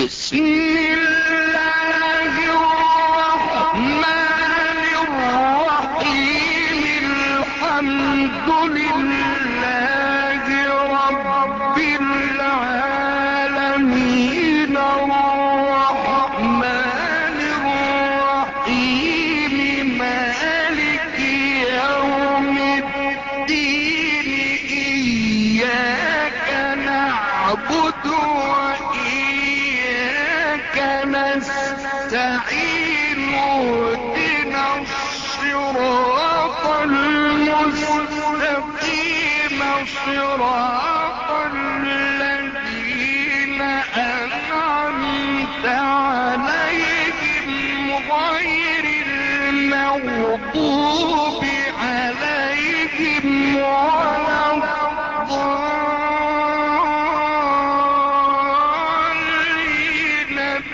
بسم الله الرحمن الرحيم الحمد لله رب العالمين الرحمن الرحيم مالك يوم الدين إياك نعبد وإياك نستعين اهدنا الصراط المستقيم صراط الذين أنعمت عليهم غير المغضوب عليهم ولا الضالين.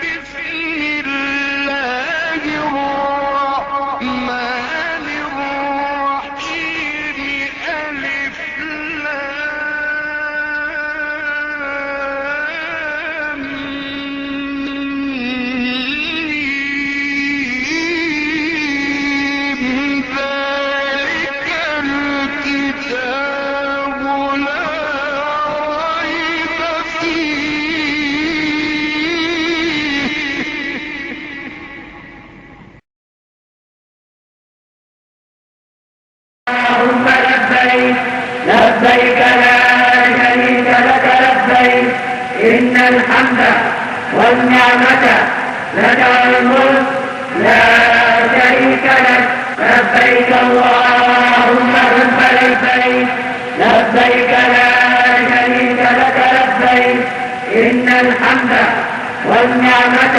بسم الله الرحمن الرحيم ألف لام ميم ذلك الكتاب لا ريب اللهم لبيك لبيك لا شريك لك لبيك إن الحمد والنعمة لك الملك لا شريك لك لبيك اللهم لبيك لبيك لا شريك لك لبيك إن الحمد والنعمة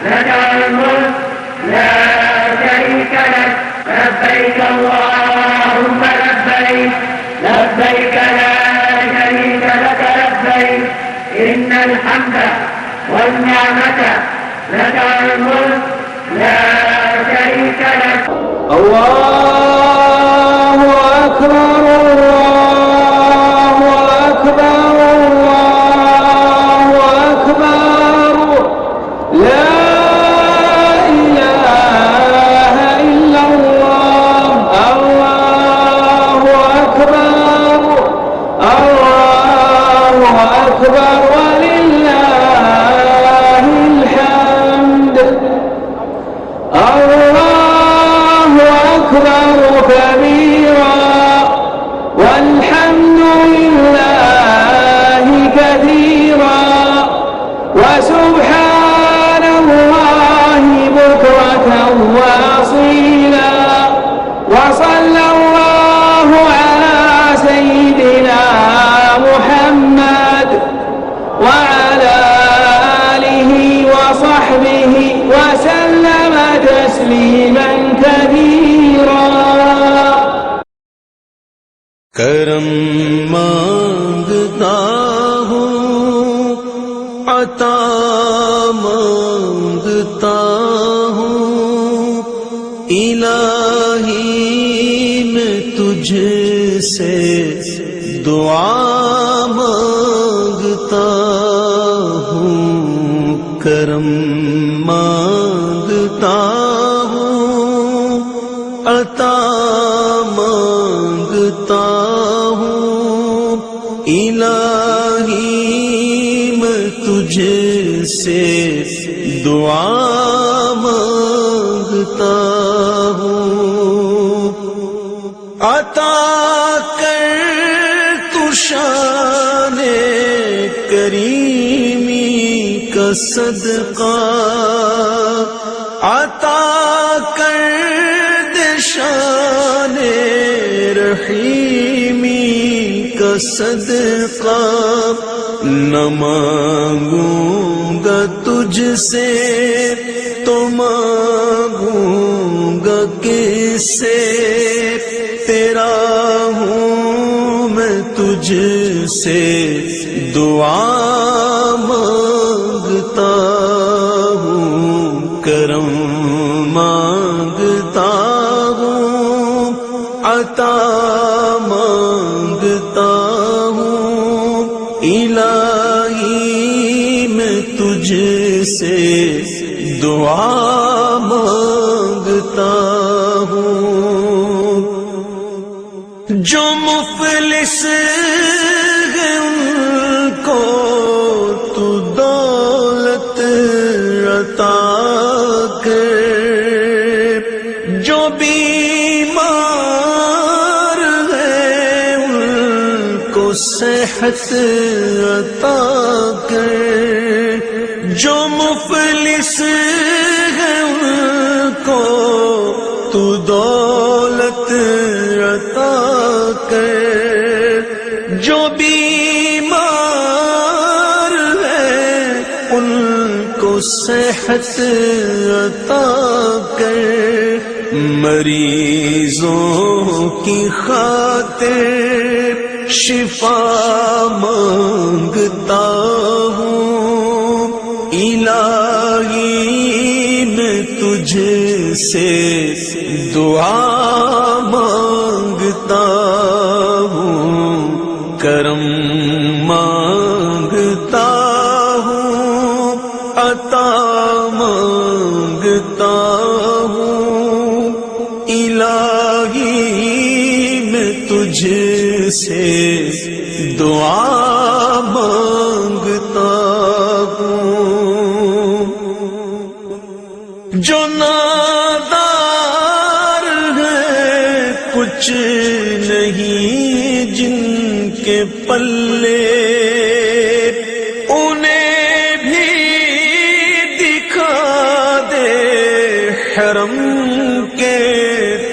لك الملك لا شريك لك لبيك اللهم لبيك لبيك لا شريك لك لبيك إن الحمد والنعمة لك الملك لا شريك لك. الله أكبر الله أكبر الله أكبر لا إله إلا الله. الله أكبر الله أكبر ولله الحمد. الله أكبر كبيرا والحمد لله كثيرا وسبحان الله بكرة وأصيلا. وصلى الله على سيدنا محمد وعلى آله وصحبه وسلم تسليما كثيرا. کرم مانگتا ہوں عطا مانگتا ہوں الہی میں تجھ سے دعا مانگتا ہوں. کرم مانگتا ہوں عطا مانگتا ہوں الہی میں تجھ سے دعا مانگتا ہوں. عطا کر تو شان کریمی کا صدقہ عطا کر دے شان رحیمی کا صدقہ. نہ مانگوں گا تجھ سے تو مانگوں گا کس سے. تیرا ہوں میں تجھ سے دعا مانگتا ہوں. کرم مانگتا ہوں عطا مانگتا ہوں الہی میں تجھ سے دعا مانگتا ہوں، جو مفلس ہیں ان کو تو دولت عطا کر، جو بیمار ہیں ان کو صحت عطا کر، جو مفلس ہیں ان کو تو دولت عطا کر، جو بیمار ہیں ان کو صحت عطا کر، مریضوں کی خاطر شفا مانگتا ہوں، الہی میں تجھ سے دعا مانگتا ہوں، کرم مانگتا ہوں، عطا مانگتا ہوں، الہی میں تجھ سے دعا مانگتا ہوں، جو نادار ہے کچھ نہیں جن کے پلے، انہیں بھی دکھا دے حرم کے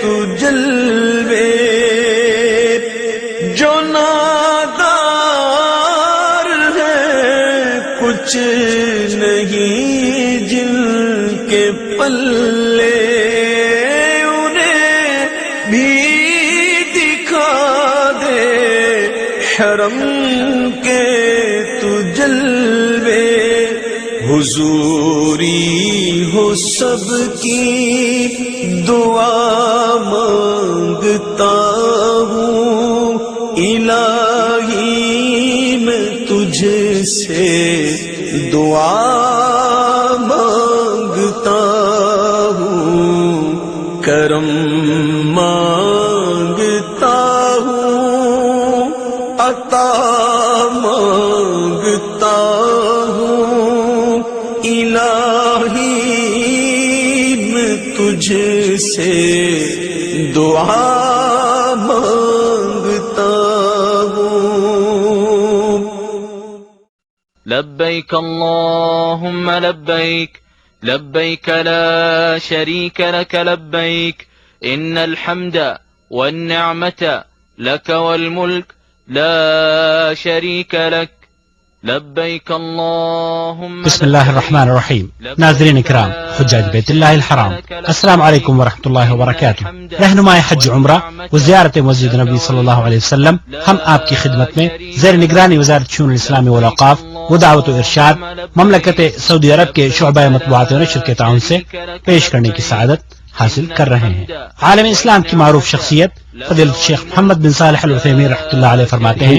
تو جلوے، جو نادار ہے کچھ نہیں جن کے پلے، انہیں بھی دکھا دے حرم کے تو جلوے، حضوری ہو سب کی دعا مانگتا ہوں، الہی میں تجھ سے دعا مانگتا ہوں، کرم مانگتا ہوں، عطا مانگتا ہوں، الہی میں تجھ سے دعا مانگتا ہوں۔ لبيك اللهم لبيك، لبيك لا شريك لك لبيك، إن الحمد والنعمة لك والملك لا شريك لك، لبيك اللهم بسم اللہ الرحمن الرحیم۔ ناظرین اکرام، حجاج بیت اللہ الحرام، السلام علیکم ورحمۃ اللہ وبرکاتہ۔ رہنمائے حج عمرہ و زیارت مسجد نبی صلی اللہ علیہ وسلم، ہم آپ کی خدمت میں زیر نگرانی وزارت شؤون الاسلامی والاوقاف و دعوت و ارشاد مملکت سعودی عرب کے شعبہ مطبوعات و نشر کے تعاون سے پیش کرنے کی سعادت حاصل کر رہے ہیں۔ عالم اسلام کی معروف شخصیت فضیلت شیخ محمد بن صالح العثیمین رحمۃ اللہ علیہ فرماتے ہیں،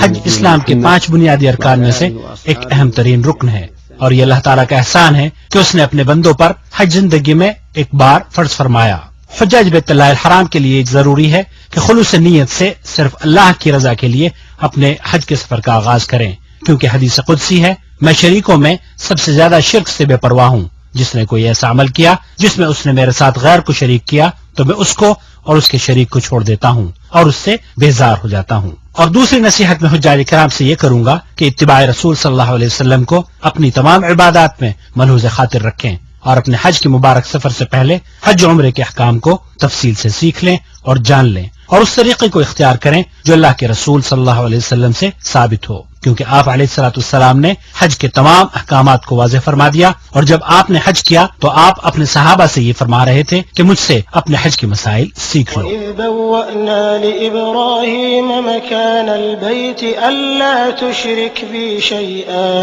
حج اسلام کے 5 بنیادی ارکان میں سے ایک اہم ترین رکن ہے، اور یہ اللہ تعالیٰ کا احسان ہے کہ اس نے اپنے بندوں پر حج زندگی میں ایک بار فرض فرمایا۔ حجاج بیت اللہ الحرام کے لیے ضروری ہے کہ خلوص نیت سے صرف اللہ کی رضا کے لیے اپنے حج کے سفر کا آغاز کریں، کیونکہ حدیث قدسی ہے، میں شریکوں میں سب سے زیادہ شرک سے بے پرواہ ہوں، جس نے کوئی ایسا عمل کیا جس میں اس نے میرے ساتھ غیر کو شریک کیا تو میں اس کو اور اس کے شریک کو چھوڑ دیتا ہوں اور اس سے بیزار ہو جاتا ہوں۔ اور دوسری نصیحت میں حجاج کرام سے یہ کروں گا کہ اتباع رسول صلی اللہ علیہ وسلم کو اپنی تمام عبادات میں ملحوظ خاطر رکھیں، اور اپنے حج کے مبارک سفر سے پہلے حج و عمرے کے احکام کو تفصیل سے سیکھ لیں اور جان لیں، اور اس طریقے کو اختیار کریں جو اللہ کے رسول صلی اللہ علیہ وسلم سے ثابت ہو، کیونکہ آپ علیہ الصلوۃ والسلام نے حج کے تمام احکامات کو واضح فرما دیا، اور جب آپ نے حج کیا تو آپ اپنے صحابہ سے یہ فرما رہے تھے کہ مجھ سے اپنے حج کے مسائل سیکھ لو۔ وَإِذْ بَوَّأْنَا لِإِبْرَاهِيمَ مَكَانَ الْبَيْتِ أَلَّا تُشْرِكْ بِي شَيْئًا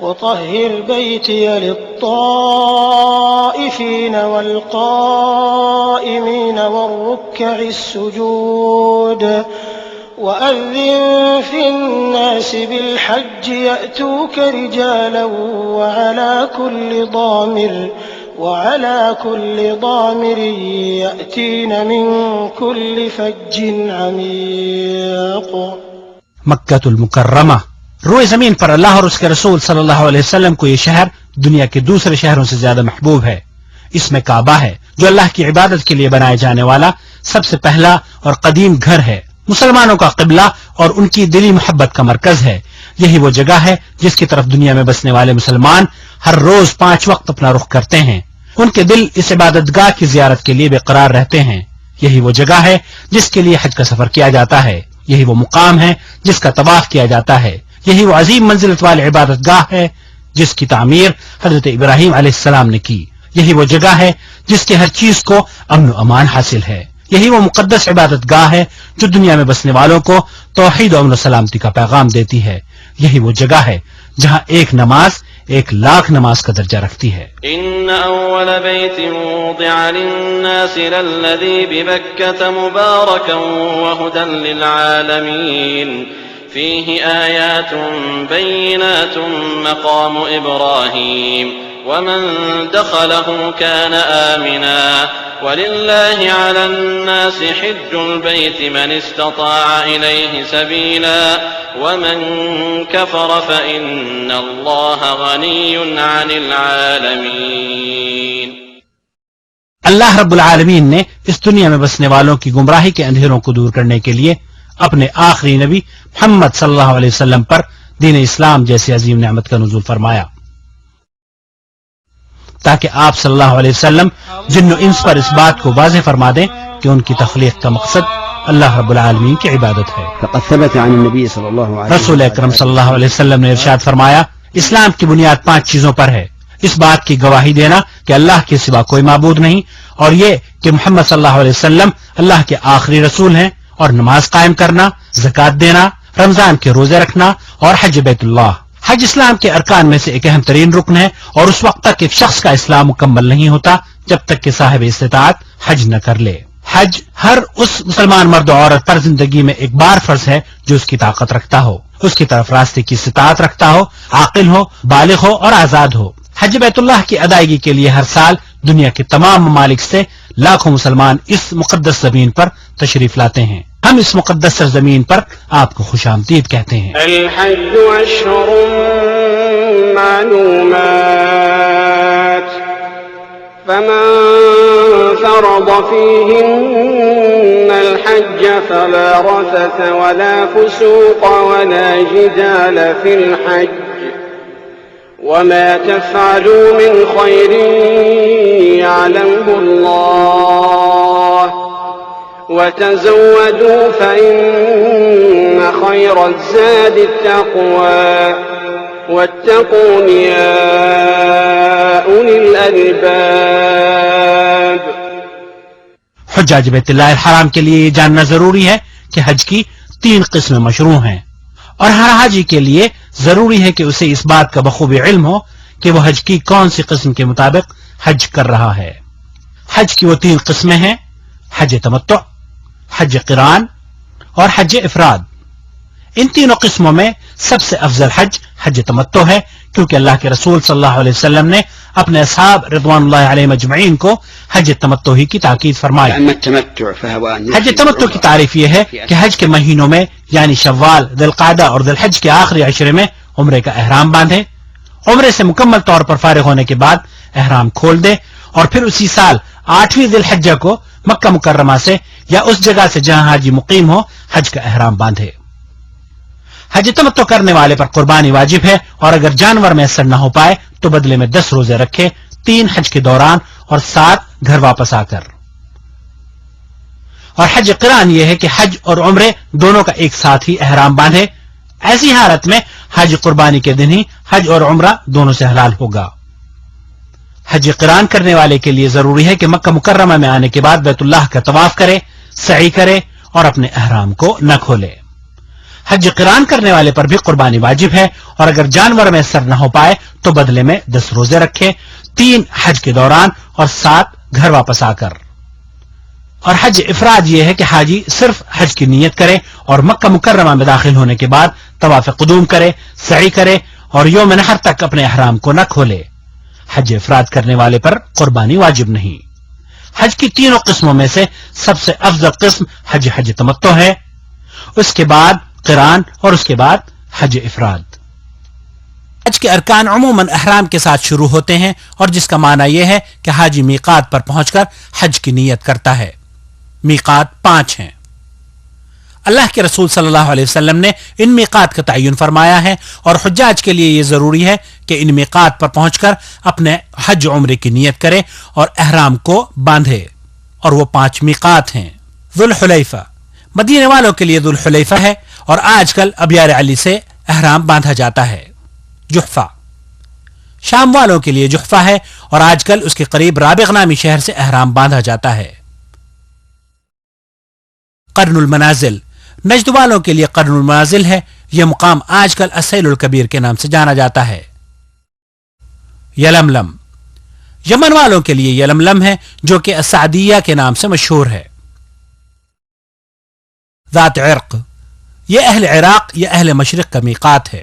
وَطَهِّرْ بَيْتِيَ لِلطَّائِفِينَ وَالْقَائِمِينَ وَالرُّكَّعِ السُّجُودِ وأذن في الناس بالحج يأتوك رجالا وعلى كل ضامر يأتين من كل فج عميق. مکہ المکرمہ، روئے زمین پر اللہ اور اس کے رسول صلی اللہ علیہ وسلم کو یہ شہر دنیا کے دوسرے شہروں سے زیادہ محبوب ہے. اس میں کعبہ ہے جو اللہ کی عبادت کے لیے بنائے جانے والا سب سے پہلا اور قدیم گھر ہے، مسلمانوں کا قبلہ اور ان کی دلی محبت کا مرکز ہے. یہی وہ جگہ ہے جس کی طرف دنیا میں بسنے والے مسلمان ہر روز 5 وقت اپنا رخ کرتے ہیں. ان کے دل اس عبادت گاہ کی زیارت کے لیے بے قرار رہتے ہیں. یہی وہ جگہ ہے جس کے لیے حج کا سفر کیا جاتا ہے. یہی وہ مقام ہے جس کا طواف کیا جاتا ہے. یہی وہ عظیم منزلت والی عبادت گاہ ہے جس کی تعمیر حضرت ابراہیم علیہ السلام نے کی. یہی وہ جگہ ہے جس کے ہر چیز کو امن و امان حاصل ہے. یہی وہ مقدس عبادت گاہ ہے جو دنیا میں بسنے والوں کو توحید و امن و سلامتی کا پیغام دیتی ہے. یہی وہ جگہ ہے جہاں ایک نماز 1,00,000 نماز کا درجہ رکھتی ہے. ان اول بیت وضع للناس للذی ببکة مبارکا وهدى للعالمین فيه آیات بینات مقام ابراہیم ومن دخله كان آمنا ولله على الناس حج البيت من استطاع إليه سبيلا ومن كفر فإن الله غني عن العالمين. اللہ رب العالمین نے اس دنیا میں بسنے والوں کی گمراہی کے اندھیروں کو دور کرنے کے لیے اپنے آخری نبی محمد صلی اللہ علیہ وسلم پر دین اسلام جیسی عظیم نعمت کا نزول فرمایا تاکہ آپ صلی اللہ علیہ وسلم جن و انس پر اس بات کو واضح فرما دیں کہ ان کی تخلیق کا مقصد اللہ رب العالمین کی عبادت ہے. فقد ثبت عن النبي صلى الله عليه وسلم رسول اکرم صلی اللہ علیہ وسلم نے ارشاد فرمایا اسلام کی بنیاد 5 چیزوں پر ہے. اس بات کی گواہی دینا کہ اللہ کے سوا کوئی معبود نہیں، اور یہ کہ محمد صلی اللہ علیہ وسلم اللہ کے آخری رسول ہیں، اور نماز قائم کرنا، زکوٰۃ دینا، رمضان کے روزے رکھنا اور حج بیت اللہ. حج اسلام کے ارکان میں سے ایک اہم ترین رکن ہے، اور اس وقت تک ایک شخص کا اسلام مکمل نہیں ہوتا جب تک کہ صاحب استطاعت حج نہ کر لے. حج ہر اس مسلمان مرد و عورت پر زندگی میں ایک بار فرض ہے جو اس کی طاقت رکھتا ہو، اس کی طرف راستے کی استطاعت رکھتا ہو، عاقل ہو، بالغ ہو اور آزاد ہو. حج بیت اللہ کی ادائیگی کے لیے ہر سال دنیا کے تمام ممالک سے لاکھوں مسلمان اس مقدس زمین پر تشریف لاتے ہیں. ہم اس مقدس سرزمین پر آپ کو خوش آمدید کہتے ہیں. الحج اشہر معلومات فمن فرض فيهن الحج فلا رفث ولا فسوق ولا جدال في الحج وما تفعلوا من خير يعلمه الله وتزودوا فإن خير الزاد التقوى واتقون يا أولي الألباب. حجاج بیت اللہ الحرام کے لیے یہ جاننا ضروری ہے کہ حج کی 3 قسمیں مشروع ہیں، اور ہر حاجی کے لیے ضروری ہے کہ اسے اس بات کا بخوبی علم ہو کہ وہ حج کی کون سی قسم کے مطابق حج کر رہا ہے. حج کی وہ 3 قسمیں ہیں: حج تمتع، حج قران اور حج افراد. ان تینوں قسموں میں سب سے افضل حج حج تمتع ہے، کیونکہ اللہ کے رسول صلی اللہ علیہ وسلم نے اپنے اصحاب رضوان اللہ علیہم اجمعین کو حج تمتع ہی کی تاکید فرمائی. حج تمتع کی تعریف یہ ہے کہ حج کے مہینوں میں یعنی شوال، ذی القعدہ اور ذی الحج کے آخری عشرے میں عمرے کا احرام باندھے، عمرے سے مکمل طور پر فارغ ہونے کے بعد احرام کھول دے، اور پھر اسی سال 8ویں ذی الحجہ کو مکہ مکرمہ سے یا اس جگہ سے جہاں حاجی مقیم ہو حج کا احرام باندھے. حج تمتع کرنے والے پر قربانی واجب ہے، اور اگر جانور میسر نہ ہو پائے تو بدلے میں 10 روزے رکھے، 3 حج کے دوران اور 7 گھر واپس آ کر. اور حج قران یہ ہے کہ حج اور عمرے دونوں کا ایک ساتھ ہی احرام باندھے. ایسی حالت میں حج قربانی کے دن ہی حج اور عمرہ دونوں سے حلال ہوگا. حج قران کرنے والے کے لیے ضروری ہے کہ مکہ مکرمہ میں آنے کے بعد بیت اللہ کا طواف کرے، سعی کرے اور اپنے احرام کو نہ کھولے. حج قران کرنے والے پر بھی قربانی واجب ہے، اور اگر جانور میسر نہ ہو پائے تو بدلے میں 10 روزے رکھے، 3 حج کے دوران اور 7 گھر واپس آ کر. اور حج افراد یہ ہے کہ حاجی صرف حج کی نیت کرے اور مکہ مکرمہ میں داخل ہونے کے بعد طواف قدوم کرے، سعی کرے اور یوم نحر تک اپنے احرام کو نہ کھولے۔ حج افراد کرنے والے پر قربانی واجب نہیں۔ حج کی تینوں قسموں میں سے سب سے افضل قسم حج تمتع ہے، اس کے بعد قران اور اس کے بعد حج افراد۔ حج کے ارکان عموماً احرام کے ساتھ شروع ہوتے ہیں، اور جس کا معنی یہ ہے کہ حاجی میقات پر پہنچ کر حج کی نیت کرتا ہے۔ میقات 5 ہیں۔ اللہ کے رسول صلی اللہ علیہ وسلم نے ان میقات کا تعین فرمایا ہے، اور حجاج کے لیے یہ ضروری ہے کہ ان میقات پر پہنچ کر اپنے حج عمرے کی نیت کرے اور احرام کو باندھے، اور وہ 5 میقات ہیں۔ ذوالحلیفہ مدینے والوں کے لیے ذوالحلیفہ ہے، اور آج کل ابیار علی سے احرام باندھا جاتا ہے۔ جحفہ شام والوں کے لیے جحفہ ہے، اور آج کل اس کے قریب رابغ نامی شہر سے احرام باندھا جاتا ہے۔ قرن المنازل نجد والوں کے لیے قرن المنازل ہے، یہ مقام آج کل السیل الکبیر کے نام سے جانا جاتا ہے۔ یلملم یمن والوں کے لیے یلملم ہے، جو کہ السعدیہ کے نام سے مشہور ہے۔ ذات عرق یہ اہل عراق یا اہل مشرق کا میقات ہے۔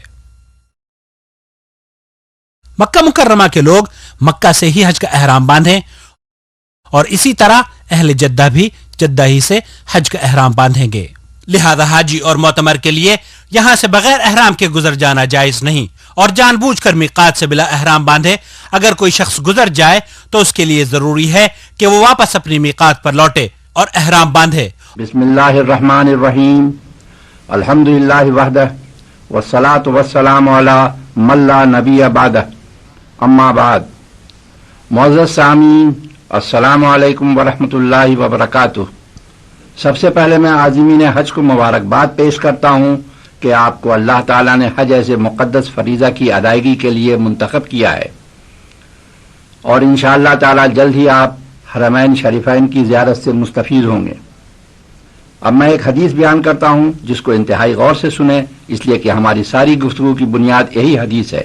مکہ مکرمہ کے لوگ مکہ سے ہی حج کا احرام باندھیں، اور اسی طرح اہل جدہ بھی جدہ ہی سے حج کا احرام باندھیں گے۔ لہذا حاجی اور معتمر کے لیے یہاں سے بغیر احرام کے گزر جانا جائز نہیں، اور جان بوجھ کر میقات سے بلا احرام باندھے۔ اگر کوئی شخص گزر جائے تو اس کے لیے ضروری ہے کہ وہ واپس اپنی میقات پر لوٹے اور احرام باندھے۔ بسم اللہ الرحمن الرحیم، الحمد للہ وحدہ والصلاة والسلام علی من لا نبی بعدہ، اما بعد۔ معزز سامعین، السلام علیکم ورحمۃ اللہ وبرکاتہ۔ سب سے پہلے میں عازمین حج کو مبارکباد پیش کرتا ہوں کہ آپ کو اللہ تعالیٰ نے حج ایسے مقدس فریضہ کی ادائیگی کے لیے منتخب کیا ہے، اور انشاءاللہ تعالیٰ جلد ہی آپ حرمین شریفین کی زیارت سے مستفید ہوں گے۔ اب میں ایک حدیث بیان کرتا ہوں جس کو انتہائی غور سے سنیں، اس لیے کہ ہماری ساری گفتگو کی بنیاد یہی حدیث ہے۔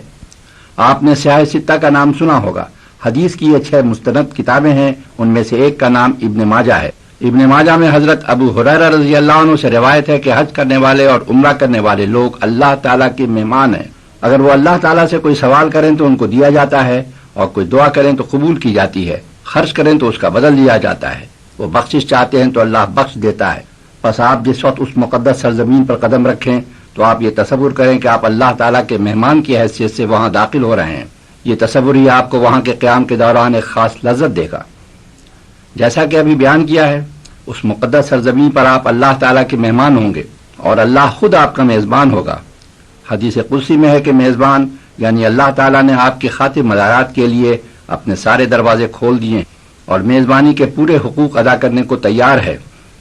آپ نے سیاہ ستہ کا نام سنا ہوگا۔ حدیث کی یہ 6 مستند کتابیں ہیں، ان میں سے ایک کا نام ابن ماجہ ہے۔ ابن ماجہ میں حضرت ابو ہریرہ رضی اللہ عنہ سے روایت ہے کہ حج کرنے والے اور عمرہ کرنے والے لوگ اللہ تعالیٰ کے مہمان ہیں۔ اگر وہ اللہ تعالیٰ سے کوئی سوال کریں تو ان کو دیا جاتا ہے، اور کوئی دعا کریں تو قبول کی جاتی ہے، خرچ کریں تو اس کا بدل دیا جاتا ہے، وہ بخشش چاہتے ہیں تو اللہ بخش دیتا ہے۔ بس آپ جس وقت اس مقدس سرزمین پر قدم رکھیں تو آپ یہ تصور کریں کہ آپ اللہ تعالیٰ کے مہمان کی حیثیت سے وہاں داخل ہو رہے ہیں۔ یہ تصور ہی آپ کو وہاں کے قیام کے دوران ایک خاص لذت دے گا۔ جیسا کہ ابھی بیان کیا ہے، اس مقدس سرزمین پر آپ اللہ تعالیٰ کے مہمان ہوں گے، اور اللہ خود آپ کا میزبان ہوگا۔ حدیث قدسی میں ہے کہ میزبان یعنی اللہ تعالیٰ نے آپ کی خاطر مدارات کے لیے اپنے سارے دروازے کھول دیے، اور میزبانی کے پورے حقوق ادا کرنے کو تیار ہے،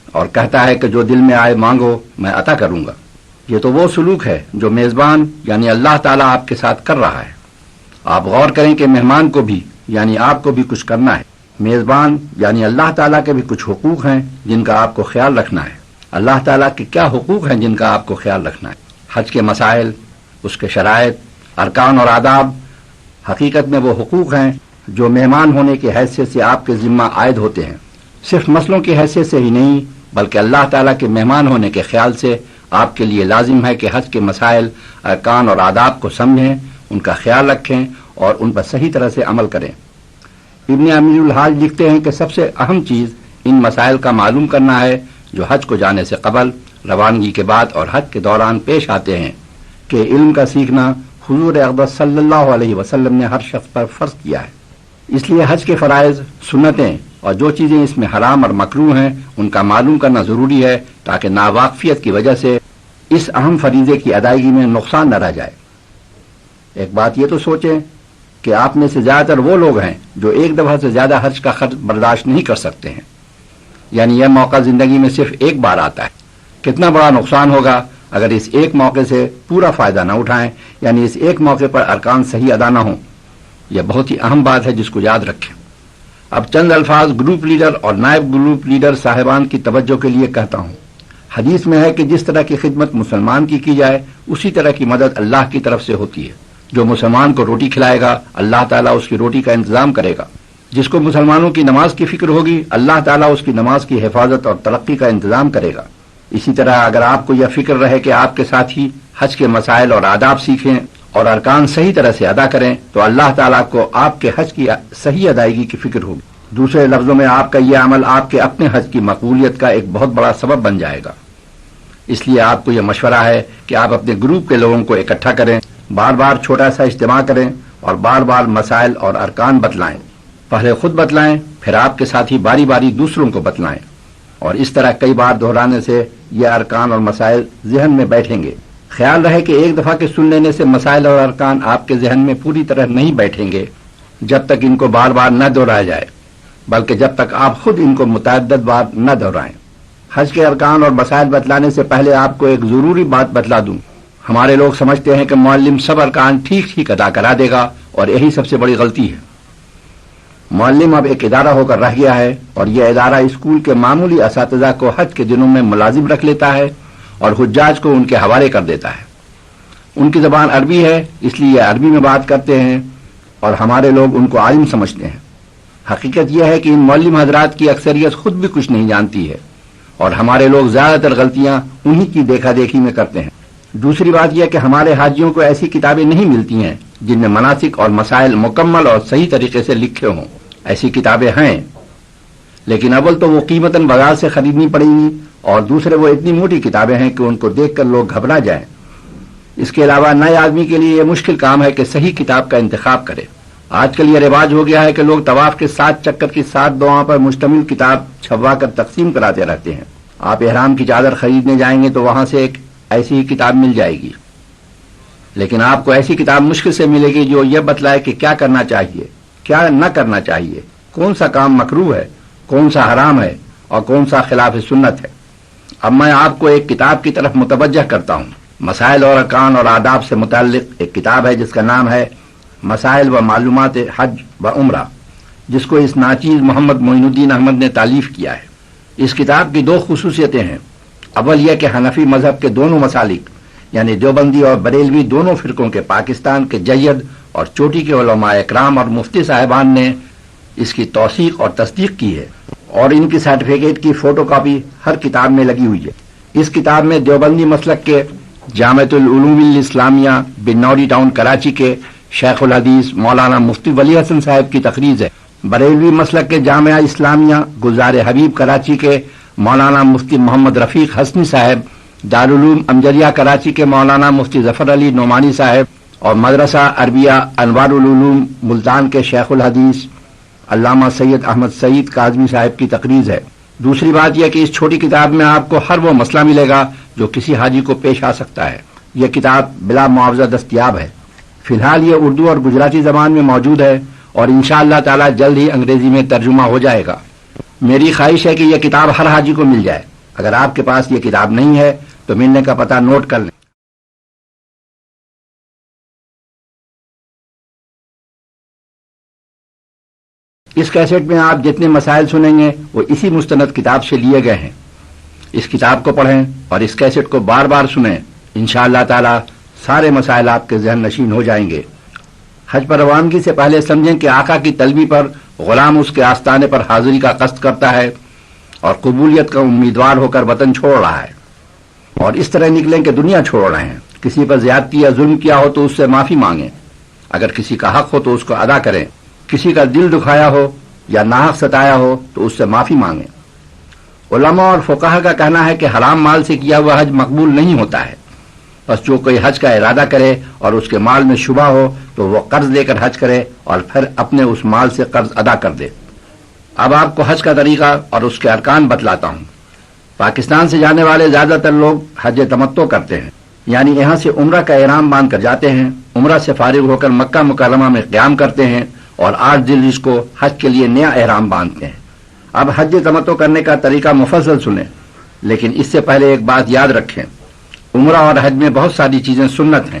اور کہتا ہے کہ جو دل میں آئے مانگو میں عطا کروں گا۔ یہ تو وہ سلوک ہے جو میزبان یعنی اللہ تعالیٰ آپ کے ساتھ کر رہا ہے۔ آپ غور کریں کہ مہمان کو بھی یعنی آپ کو بھی کچھ کرنا ہے۔ میزبان یعنی اللہ تعالیٰ کے بھی کچھ حقوق ہیں جن کا آپ کو خیال رکھنا ہے۔ اللہ تعالیٰ کے کیا حقوق ہیں جن کا آپ کو خیال رکھنا ہے؟ حج کے مسائل، اس کے شرائط، ارکان اور آداب، حقیقت میں وہ حقوق ہیں جو مہمان ہونے کی حیثیت سے آپ کے ذمہ عائد ہوتے ہیں۔ صرف مسئلوں کی حیثیت سے ہی نہیں بلکہ اللہ تعالیٰ کے مہمان ہونے کے خیال سے آپ کے لیے لازم ہے کہ حج کے مسائل، ارکان اور آداب کو سمجھیں، ان کا خیال رکھیں اور ان پر صحیح طرح سے عمل کریں۔ ابن امیر الحاج لکھتے ہیں کہ سب سے اہم چیز ان مسائل کا معلوم کرنا ہے جو حج کو جانے سے قبل، روانگی کے بعد اور حج کے دوران پیش آتے ہیں، کہ علم کا سیکھنا حضور اقدس صلی اللہ علیہ وسلم نے ہر شخص پر فرض کیا ہے۔ اس لیے حج کے فرائض، سنتیں اور جو چیزیں اس میں حرام اور مکروہ ہیں ان کا معلوم کرنا ضروری ہے، تاکہ ناواقفیت کی وجہ سے اس اہم فریضے کی ادائیگی میں نقصان نہ رہ جائے۔ ایک بات یہ تو سوچیں کہ آپ میں سے زیادہ تر وہ لوگ ہیں جو ایک دفعہ سے زیادہ حج کا خرچ برداشت نہیں کر سکتے ہیں، یعنی یہ موقع زندگی میں صرف ایک بار آتا ہے۔ کتنا بڑا نقصان ہوگا اگر اس ایک موقع سے پورا فائدہ نہ اٹھائیں، یعنی اس ایک موقع پر ارکان صحیح ادا نہ ہوں۔ یہ بہت ہی اہم بات ہے جس کو یاد رکھیں۔ اب چند الفاظ گروپ لیڈر اور نائب گروپ لیڈر صاحبان کی توجہ کے لیے کہتا ہوں۔ حدیث میں ہے کہ جس طرح کی خدمت مسلمان کی جائے اسی طرح کی مدد اللہ کی طرف سے ہوتی ہے۔ جو مسلمان کو روٹی کھلائے گا اللہ تعالیٰ اس کی روٹی کا انتظام کرے گا، جس کو مسلمانوں کی نماز کی فکر ہوگی اللہ تعالیٰ اس کی نماز کی حفاظت اور ترقی کا انتظام کرے گا۔ اسی طرح اگر آپ کو یہ فکر رہے کہ آپ کے ساتھی حج کے مسائل اور آداب سیکھیں اور ارکان صحیح طرح سے ادا کریں تو اللہ تعالیٰ کو آپ کے حج کی صحیح ادائیگی کی فکر ہوگی۔ دوسرے لفظوں میں آپ کا یہ عمل آپ کے اپنے حج کی مقبولیت کا ایک بہت بڑا سبب بن جائے گا۔ اس لیے آپ کو یہ مشورہ ہے کہ آپ اپنے گروپ کے لوگوں کو اکٹھا کریں، بار بار چھوٹا سا اجتماع کریں اور بار بار مسائل اور ارکان بتلائیں۔ پہلے خود بتلائیں، پھر آپ کے ساتھی باری باری دوسروں کو بتلائیں، اور اس طرح کئی بار دہرانے سے یہ ارکان اور مسائل ذہن میں بیٹھیں گے۔ خیال رہے کہ ایک دفعہ کے سن لینے سے مسائل اور ارکان آپ کے ذہن میں پوری طرح نہیں بیٹھیں گے جب تک ان کو بار بار نہ دہرایا جائے، بلکہ جب تک آپ خود ان کو متعدد بار نہ دہرائیں۔ حج کے ارکان اور مسائل بتلانے سے پہلے آپ کو ایک ضروری بات بتلا دوں۔ ہمارے لوگ سمجھتے ہیں کہ معلم سب ارکان ٹھیک ٹھیک ادا کرا دے گا، اور یہی سب سے بڑی غلطی ہے۔ معلم اب ایک ادارہ ہو کر رہ گیا ہے، اور یہ ادارہ اسکول کے معمولی اساتذہ کو حج کے دنوں میں ملازم رکھ لیتا ہے اور حجاج کو ان کے حوالے کر دیتا ہے۔ ان کی زبان عربی ہے، اس لیے یہ عربی میں بات کرتے ہیں اور ہمارے لوگ ان کو عالم سمجھتے ہیں۔ حقیقت یہ ہے کہ ان معلم حضرات کی اکثریت خود بھی کچھ نہیں جانتی ہے، اور ہمارے لوگ زیادہ تر غلطیاں انہی کی دیکھا دیکھی میں کرتے ہیں۔ دوسری بات یہ کہ ہمارے حاجیوں کو ایسی کتابیں نہیں ملتی ہیں جن میں مناسک اور مسائل مکمل اور صحیح طریقے سے لکھے ہوں۔ ایسی کتابیں ہیں، لیکن اول تو وہ قیمتاً بازار سے خریدنی پڑیں گی، اور دوسرے وہ اتنی موٹی کتابیں ہیں کہ ان کو دیکھ کر لوگ گھبرا جائیں۔ اس کے علاوہ نئے آدمی کے لیے یہ مشکل کام ہے کہ صحیح کتاب کا انتخاب کرے۔ آج کل یہ رواج ہو گیا ہے کہ لوگ طواف کے 7 چکر کی 7 دعاؤں پر مشتمل کتاب چھپوا کر تقسیم کراتے رہتے ہیں۔ آپ احرام کی چادر خریدنے جائیں گے تو وہاں سے ایک ایسی ہی کتاب مل جائے گی، لیکن آپ کو ایسی کتاب مشکل سے ملے گی جو یہ بتلائے کہ کیا کرنا چاہیے، کیا نہ کرنا چاہیے، کون سا کام مکروہ ہے، کون سا حرام ہے اور کون سا خلاف سنت ہے۔ اب میں آپ کو ایک کتاب کی طرف متوجہ کرتا ہوں۔ مسائل اور ارکان اور آداب سے متعلق ایک کتاب ہے جس کا نام ہے مسائل و معلومات حج و عمرہ، جس کو اس ناچیز محمد معین الدین احمد نے تالیف کیا ہے۔ اس کتاب کی 2 خصوصیتیں ہیں۔ اول یہ کہ حنفی مذہب کے دونوں مسالک یعنی دیوبندی اور بریلوی دونوں فرقوں کے پاکستان کے جید اور چوٹی کے علماء اکرام اور مفتی صاحبان نے اس کی توثیق اور تصدیق کی ہے، اور ان کی سرٹیفکیٹ کی فوٹو کاپی ہر کتاب میں لگی ہوئی ہے۔ اس کتاب میں دیوبندی مسلک کے جامعۃ العلوم الاسلامیہ بنوری ٹاؤن کراچی کے شیخ الحدیث مولانا مفتی ولی حسن صاحب کی تقریر ہے۔ بریلوی مسلک کے جامعہ اسلامیہ گلزار حبیب کراچی کے مولانا مفتی محمد رفیق حسنی صاحب، دارالعلوم امجریہ کراچی کے مولانا مفتی ظفر علی نعمانی صاحب، اور مدرسہ عربیہ انوار العلوم ملتان کے شیخ الحدیث علامہ سید احمد سعید کاظمی صاحب کی تقریر ہے۔ دوسری بات یہ کہ اس چھوٹی کتاب میں آپ کو ہر وہ مسئلہ ملے گا جو کسی حاجی کو پیش آ سکتا ہے۔ یہ کتاب بلا معاوضہ دستیاب ہے۔ فی الحال یہ اردو اور گجراتی زبان میں موجود ہے، اور انشاءاللہ تعالی جلد ہی انگریزی میں ترجمہ ہو جائے گا۔ میری خواہش ہے کہ یہ کتاب ہر حاجی کو مل جائے۔ اگر آپ کے پاس یہ کتاب نہیں ہے تو ملنے کا پتہ نوٹ کر لیں۔ اس کیسٹ میں آپ جتنے مسائل سنیں گے وہ اسی مستند کتاب سے لیے گئے ہیں۔ اس کتاب کو پڑھیں اور اس کیسٹ کو بار بار سنیں، انشاءاللہ تعالی سارے مسائل آپ کے ذہن نشین ہو جائیں گے۔ حج پر روانگی سے پہلے سمجھیں کہ آقا کی طلبی پر غلام اس کے آستانے پر حاضری کا قصد کرتا ہے اور قبولیت کا امیدوار ہو کر وطن چھوڑ رہا ہے، اور اس طرح نکلیں کہ دنیا چھوڑ رہے ہیں۔ کسی پر زیادتی یا ظلم کیا ہو تو اس سے معافی مانگیں، اگر کسی کا حق ہو تو اس کو ادا کریں، کسی کا دل دکھایا ہو یا ناحق ستایا ہو تو اس سے معافی مانگیں۔ علماء اور فقہا کا کہنا ہے کہ حرام مال سے کیا ہوا حج مقبول نہیں ہوتا ہے، بس جو کوئی حج کا ارادہ کرے اور اس کے مال میں شبہ ہو تو وہ قرض لے کر حج کرے اور پھر اپنے اس مال سے قرض ادا کر دے۔ اب آپ کو حج کا طریقہ اور اس کے ارکان بتلاتا ہوں۔ پاکستان سے جانے والے زیادہ تر لوگ حج تمتع کرتے ہیں، یعنی یہاں سے عمرہ کا احرام باندھ کر جاتے ہیں، عمرہ سے فارغ ہو کر مکہ مکرمہ میں قیام کرتے ہیں اور 8 ذوالحجہ کو حج کے لیے نیا احرام باندھتے ہیں۔ اب حج تمتع کرنے کا طریقہ مفصل سنیں، لیکن اس سے پہلے ایک بات یاد رکھیں، عمرہ اور حج میں بہت ساری چیزیں سنت ہیں،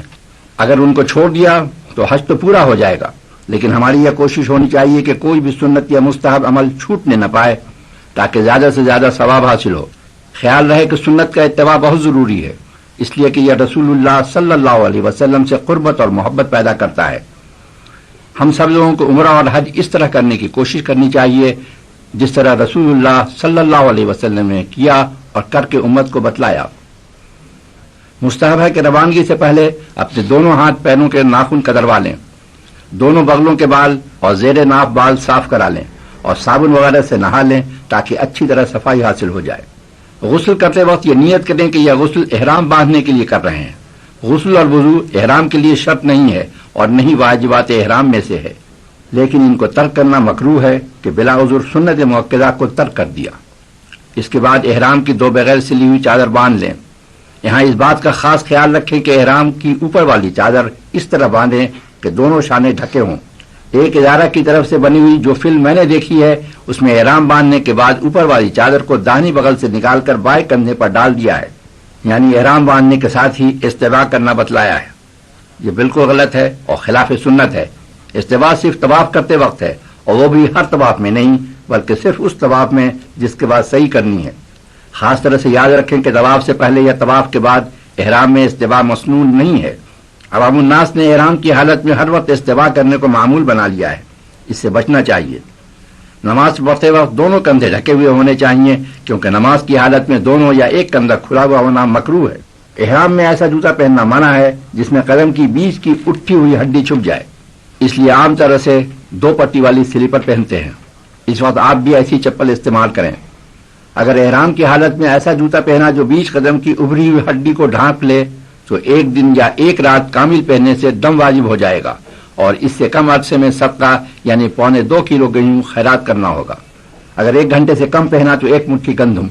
اگر ان کو چھوڑ دیا تو حج تو پورا ہو جائے گا، لیکن ہماری یہ کوشش ہونی چاہیے کہ کوئی بھی سنت یا مستحب عمل چھوٹنے نہ پائے تاکہ زیادہ سے زیادہ ثواب حاصل ہو۔ خیال رہے کہ سنت کا اتباع بہت ضروری ہے، اس لیے کہ یہ رسول اللہ صلی اللہ علیہ وسلم سے قربت اور محبت پیدا کرتا ہے۔ ہم سب لوگوں کو عمرہ اور حج اس طرح کرنے کی کوشش کرنی چاہیے جس طرح رسول اللہ صلی اللہ علیہ وسلم نے کیا اور کر کے امت کو بتلایا۔ مستحب ہے کہ روانگی سے پہلے اپنے دونوں ہاتھ پیروں کے ناخن کتروا لیں، دونوں بغلوں کے بال اور زیر ناف بال صاف کرا لیں اور صابن وغیرہ سے نہا لیں تاکہ اچھی طرح صفائی حاصل ہو جائے۔ غسل کرتے وقت یہ نیت کریں کہ یہ غسل احرام باندھنے کے لیے کر رہے ہیں۔ غسل اور وضو احرام کے لیے شرط نہیں ہے اور نہیں واجبات احرام میں سے ہے، لیکن ان کو ترک کرنا مکروہ ہے کہ بلا عذر سنت مؤکدہ کو ترک کر دیا۔ اس کے بعد احرام کی 2 بغیر سلی ہوئی چادر باندھ لیں۔ یہاں اس بات کا خاص خیال رکھیں کہ احرام کی اوپر والی چادر اس طرح باندھیں کہ دونوں شانے ڈھکے ہوں۔ ایک ادارہ کی طرف سے بنی ہوئی جو فلم میں نے دیکھی ہے اس میں احرام باندھنے کے بعد اوپر والی چادر کو داہنی بغل سے نکال کر بائیں کندھے پر ڈال دیا ہے، یعنی احرام باندھنے کے ساتھ ہی استوا کرنا بتلایا ہے۔ یہ بالکل غلط ہے اور خلاف سنت ہے۔ استوا صرف طواف کرتے وقت ہے، اور وہ بھی ہر طواف میں نہیں بلکہ صرف اس طواف میں جس کے بعد صحیح کرنی ہے۔ خاص طرح سے یاد رکھیں کہ طواف سے پہلے یا طواف کے بعد احرام میں استوا مسنون نہیں ہے۔ عوام الناس نے احرام کی حالت میں ہر وقت استوا کرنے کو معمول بنا لیا ہے، اس سے بچنا چاہیے۔ نماز پڑھتے وقت دونوں کندھے ڈھکے ہوئے ہونے چاہیے، کیونکہ نماز کی حالت میں دونوں یا ایک کندھا کھلا ہوا ہونا مکروہ ہے۔ احرام میں ایسا جوتا پہننا منع ہے جس میں قدم کی بیچ کی اٹھی ہوئی ہڈی چھپ جائے، اس لیے عام طرح سے 2 پٹی والی سلیپر پہنتے ہیں۔ اس وقت آپ بھی ایسی چپل استعمال کریں۔ اگر احرام کی حالت میں ایسا جوتا پہنا جو بیچ قدم کی ابھری ہوئی ہڈی کو ڈھانپ لے تو 1 دن یا 1 رات کامل پہننے سے دم واجب ہو جائے گا، اور اس سے کم عرصے میں صدقہ یعنی 1.25 کلو گیہوں خیرات کرنا ہوگا۔ اگر 1 گھنٹے سے کم پہنا تو 1 مٹھی گندم۔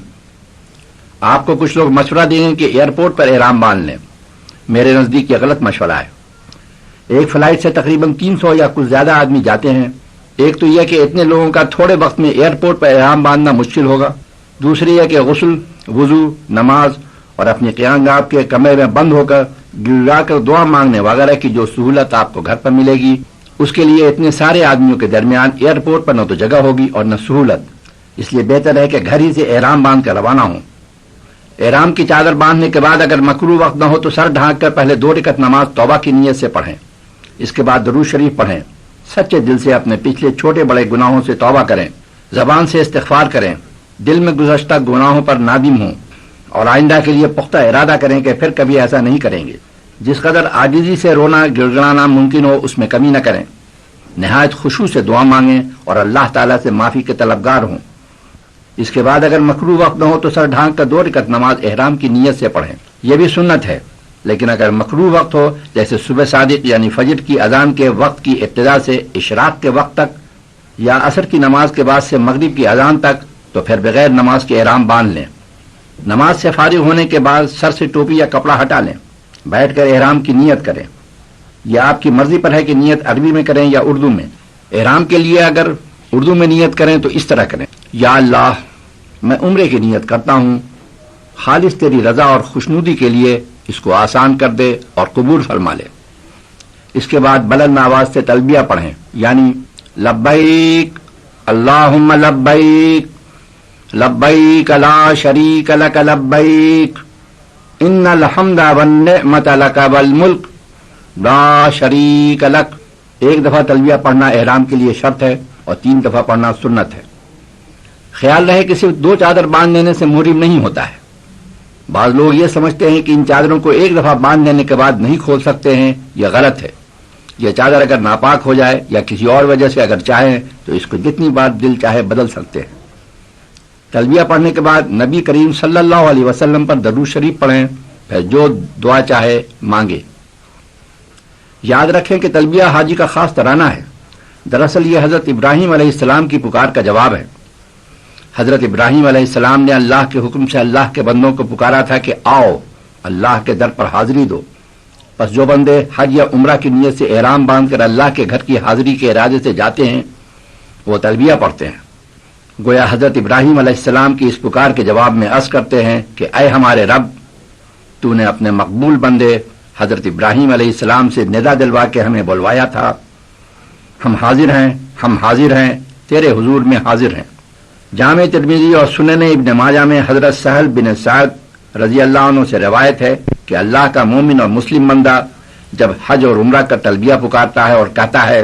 آپ کو کچھ لوگ مشورہ دیں گے کہ ایئرپورٹ پر احرام باندھ لیں۔ میرے نزدیک یہ غلط مشورہ ہے۔ ایک فلائٹ سے تقریباً 300 یا کچھ زیادہ آدمی جاتے ہیں۔ ایک تو یہ کہ اتنے لوگوں کا تھوڑے وقت میں ایئرپورٹ پر احرام باندھنا مشکل ہوگا، دوسری یہ کہ غسل، وضو، نماز اور اپنی قیام گاہ کے کمرے میں بند ہو کر گڑگڑا کر دعا مانگنے وغیرہ کی جو سہولت آپ کو گھر پر ملے گی، اس کے لیے اتنے سارے آدمیوں کے درمیان ایئرپورٹ پر نہ تو جگہ ہوگی اور نہ سہولت۔ اس لیے بہتر ہے کہ گھر ہی سے احرام باندھ کر روانہ ہوں۔ احرام کی چادر باندھنے کے بعد اگر مکروہ وقت نہ ہو تو سر ڈھانک کر پہلے 2 رکعت نماز توبہ کی نیت سے پڑھیں، اس کے بعد درود شریف پڑھیں، سچے دل سے اپنے پچھلے چھوٹے بڑے گناہوں سے توبہ کریں، زبان سے استغفار کریں، دل میں گزشتہ گناہوں پر نادم ہوں، اور آئندہ کے لیے پختہ ارادہ کریں کہ پھر کبھی ایسا نہیں کریں گے۔ جس قدر عاجزی سے رونا گڑگڑانا ممکن ہو اس میں کمی نہ کریں، نہایت خشوع سے دعا مانگیں اور اللہ تعالیٰ سے معافی کے طلبگار ہوں۔ اس کے بعد اگر مکروہ وقت نہ ہو تو سر ڈھانک کر 2 رکعت نماز احرام کی نیت سے پڑھیں، یہ بھی سنت ہے۔ لیکن اگر مکروہ وقت ہو جیسے صبح صادق یعنی فجر کی اذان کے وقت کی ابتدا سے اشراق کے وقت تک، یا عصر کی نماز کے بعد سے مغرب کی اذان تک، تو پھر بغیر نماز کے احرام باندھ لیں۔ نماز سے فارغ ہونے کے بعد سر سے ٹوپی یا کپڑا ہٹا لیں، بیٹھ کر احرام کی نیت کریں۔ یہ آپ کی مرضی پر ہے کہ نیت عربی میں کریں یا اردو میں۔ احرام کے لیے اگر اردو میں نیت کریں تو اس طرح کریں: یا اللہ، میں عمرے کی نیت کرتا ہوں، خالص تیری رضا اور خوشنودی کے لیے اس کو آسان کر دے اور قبول فرما لے۔ اس کے بعد بلند آواز سے تلبیہ پڑھیں، یعنی لبیک اللہم لبیک لبیک لا شریک لک لبیک ان الحمد والنعمت لک والملک لا شریک لک۔ 1 دفعہ تلبیہ پڑھنا احرام کے لیے شرط ہے اور 3 دفعہ پڑھنا سنت ہے۔ خیال رہے کہ صرف 2 چادر باندھ دینے سے محرم نہیں ہوتا ہے۔ بعض لوگ یہ سمجھتے ہیں کہ ان چادروں کو 1 دفعہ باندھ دینے کے بعد نہیں کھول سکتے ہیں، یہ غلط ہے۔ یہ چادر اگر ناپاک ہو جائے یا کسی اور وجہ سے اگر چاہیں تو اس کو جتنی بار دل چاہے بدل سکتے ہیں۔ تلبیہ پڑھنے کے بعد نبی کریم صلی اللہ علیہ وسلم پر درود شریف پڑھیں، پھر جو دعا چاہے مانگے۔ یاد رکھیں کہ تلبیہ حاجی کا خاص ترانہ ہے۔ دراصل یہ حضرت ابراہیم علیہ السلام کی پکار کا جواب ہے۔ حضرت ابراہیم علیہ السلام نے اللہ کے حکم سے اللہ کے بندوں کو پکارا تھا کہ آؤ اللہ کے در پر حاضری دو۔ پس جو بندے حج یا عمرہ کی نیت سے احرام باندھ کر اللہ کے گھر کی حاضری کے ارادے سے جاتے ہیں وہ تلبیہ پڑھتے ہیں۔ گویا حضرت ابراہیم علیہ السلام کی اس پکار کے جواب میں عرض کرتے ہیں کہ اے ہمارے رب، تو نے اپنے مقبول بندے حضرت ابراہیم علیہ السلام سے ندا دلوا کے ہمیں بلوایا تھا۔ ہم حاضر ہیں تیرے حضور میں حاضر ہیں۔ جامع ترمذی اور سنن ابن ماجہ میں حضرت سہل بن سعد رضی اللہ عنہ سے روایت ہے کہ اللہ کا مومن اور مسلم بندہ جب حج اور عمرہ کا تلبیہ پکارتا ہے اور کہتا ہے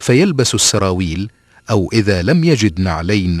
فيلبس السراويل أو إذا لم يجد نعلين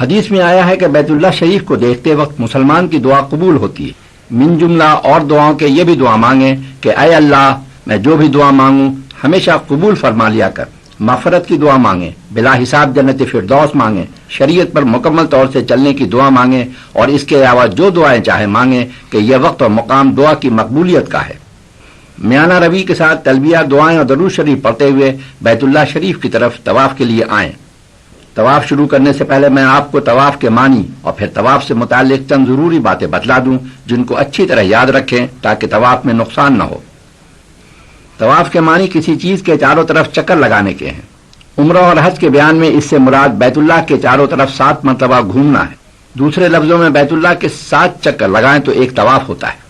حدیث میں آیا ہے کہ بیت اللہ شریف کو دیکھتے وقت مسلمان کی دعا قبول ہوتی ہے. من جملہ اور دعاؤں کے یہ بھی دعا مانگیں کہ اے اللہ میں جو بھی دعا مانگوں ہمیشہ قبول فرما لیا کر. مغفرت کی دعا مانگیں، بلا حساب جنت فردوس مانگیں، شریعت پر مکمل طور سے چلنے کی دعا مانگیں، اور اس کے علاوہ جو دعائیں چاہے مانگیں کہ یہ وقت اور مقام دعا کی مقبولیت کا ہے. میانہ روی کے ساتھ تلبیہ، دعائیں اور درود شریف پڑھتے ہوئے بیت اللہ شریف کی طرف طواف کے لیے آئیں. طواف شروع کرنے سے پہلے میں آپ کو طواف کے معنی اور پھر طواف سے متعلق چند ضروری باتیں بتلا دوں جن کو اچھی طرح یاد رکھیں تاکہ طواف میں نقصان نہ ہو. طواف کے معنی کسی چیز کے چاروں طرف چکر لگانے کے ہیں. عمرہ اور حج کے بیان میں اس سے مراد بیت اللہ کے چاروں طرف 7 مرتبہ گھومنا ہے. دوسرے لفظوں میں بیت اللہ کے 7 چکر لگائیں تو ایک طواف ہوتا ہے.